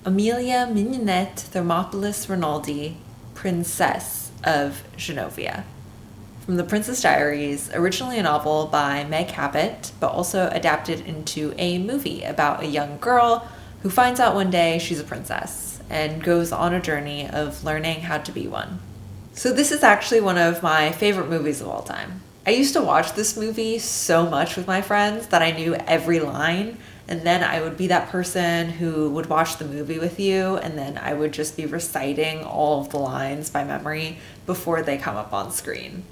Amelia Mignonette Thermopolis Rinaldi, Princess of Genovia. From the Princess Diaries, originally a novel by Meg Cabot, but also adapted into a movie about a young girl who finds out one day she's a princess and goes on a journey of learning how to be one. So this is actually one of my favorite movies of all time. I used to watch this movie so much with my friends that I knew every line, and then I would be that person who would watch the movie with you, and then I would just be reciting all of the lines by memory before they come up on screen.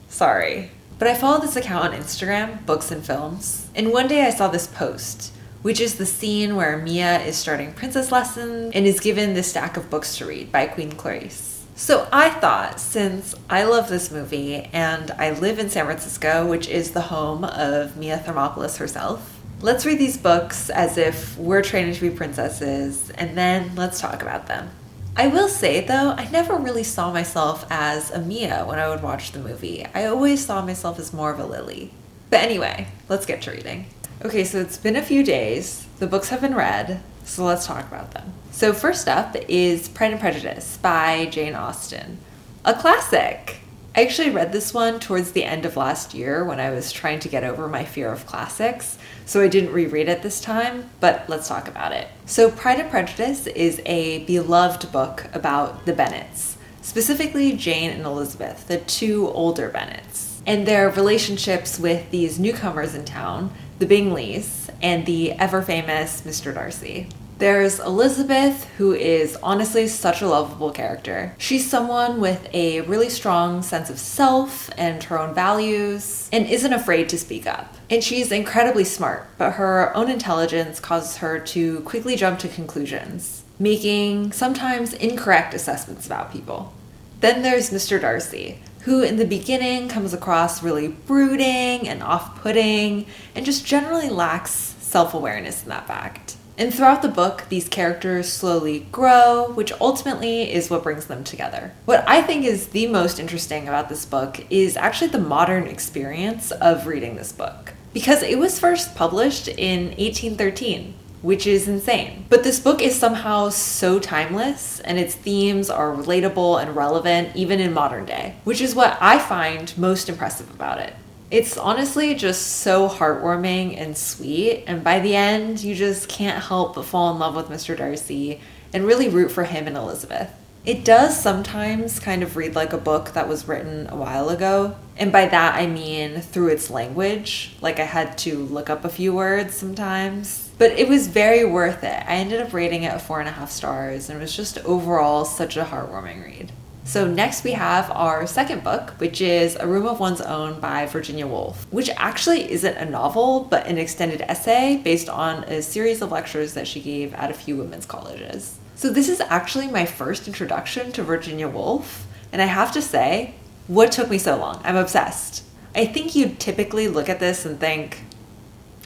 Sorry. But I follow this account on Instagram, Books and Films, and one day I saw this post, which is the scene where Mia is starting princess lessons and is given this stack of books to read by Queen Clarice. So I thought, since I love this movie and I live in San Francisco, which is the home of Mia Thermopolis herself, let's read these books as if we're training to be princesses, and then let's talk about them. I will say, though, I never really saw myself as a Mia when I would watch the movie. I always saw myself as more of a Lily. But anyway, let's get to reading. Okay, so it's been a few days. The books have been read, so let's talk about them. So first up is Pride and Prejudice by Jane Austen. A classic! I actually read this one towards the end of last year when I was trying to get over my fear of classics, so I didn't reread it this time, but let's talk about it. So Pride and Prejudice is a beloved book about the Bennets, specifically Jane and Elizabeth, the two older Bennets, and their relationships with these newcomers in town, the Bingleys, and the ever-famous Mr. Darcy. There's Elizabeth, who is honestly such a lovable character. She's someone with a really strong sense of self and her own values, and isn't afraid to speak up. And she's incredibly smart, but her own intelligence causes her to quickly jump to conclusions, making sometimes incorrect assessments about people. Then there's Mr. Darcy, who in the beginning comes across really brooding and off-putting, and just generally lacks self-awareness in that fact. And throughout the book, these characters slowly grow, which ultimately is what brings them together. What I think is the most interesting about this book is actually the modern experience of reading this book. Because it was first published in 1813, which is insane. But this book is somehow so timeless, and its themes are relatable and relevant even in modern day, which is what I find most impressive about it. It's honestly just so heartwarming and sweet, and by the end, you just can't help but fall in love with Mr. Darcy and really root for him and Elizabeth. It does sometimes kind of read like a book that was written a while ago, and by that I mean through its language, like I had to look up a few words sometimes. But it was very worth it. I ended up rating it 4.5 stars, and it was just overall such a heartwarming read. So next we have our second book, which is A Room of One's Own by Virginia Woolf, which actually isn't a novel, but an extended essay based on a series of lectures that she gave at a few women's colleges. So this is actually my first introduction to Virginia Woolf, and I have to say, what took me so long? I'm obsessed. I think you'd typically look at this and think,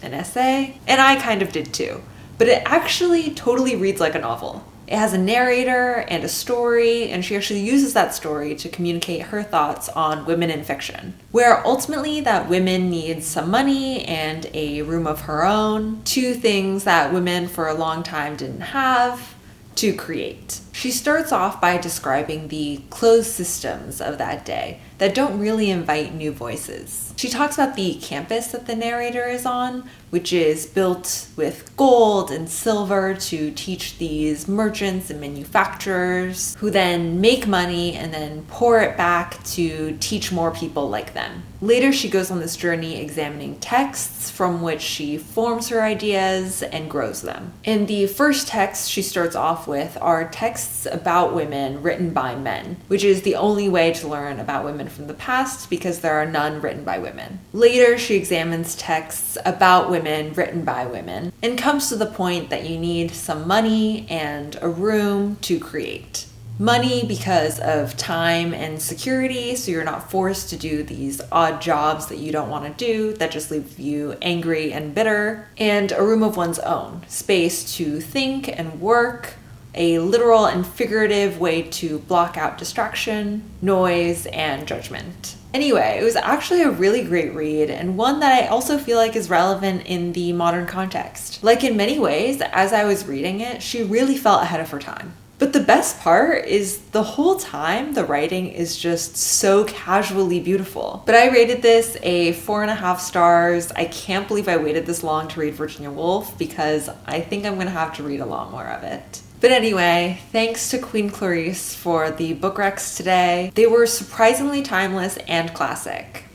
an essay? And I kind of did too, but it actually totally reads like a novel. It has a narrator and a story, and she actually uses that story to communicate her thoughts on women in fiction, where ultimately that women need some money and a room of her own, two things that women for a long time didn't have, to create. She starts off by describing the closed systems of that day that don't really invite new voices. She talks about the campus that the narrator is on, which is built with gold and silver to teach these merchants and manufacturers, who then make money and then pour it back to teach more people like them. Later, she goes on this journey examining texts from which she forms her ideas and grows them. And the first texts she starts off with are texts about women written by men, which is the only way to learn about women from the past because there are none written by women. Later, she examines texts about women written by women and comes to the point that you need some money and a room to create. Money because of time and security, so you're not forced to do these odd jobs that you don't want to do that just leave you angry and bitter. And a room of one's own, space to think and work, a literal and figurative way to block out distraction, noise, and judgment. Anyway, it was actually a really great read, and one that I also feel like is relevant in the modern context. Like, in many ways, as I was reading it, she really felt ahead of her time. But the best part is the whole time the writing is just so casually beautiful. But I rated this a 4.5 stars. I can't believe I waited this long to read Virginia Woolf because I think I'm gonna have to read a lot more of it. But anyway, thanks to Queen Clarice for the book recs today. They were surprisingly timeless and classic.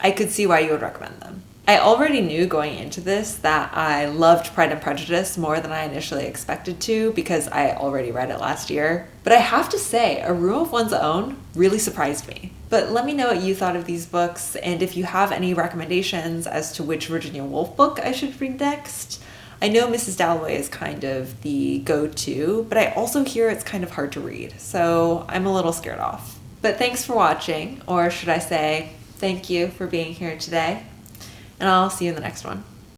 I could see why you would recommend them. I already knew going into this that I loved Pride and Prejudice more than I initially expected to because I already read it last year. But I have to say, A Room of One's Own really surprised me. But let me know what you thought of these books, and if you have any recommendations as to which Virginia Woolf book I should read next. I know Mrs. Dalloway is kind of the go-to, but I also hear it's kind of hard to read, so I'm a little scared off. But thanks for watching, or should I say, thank you for being here today. And I'll see you in the next one.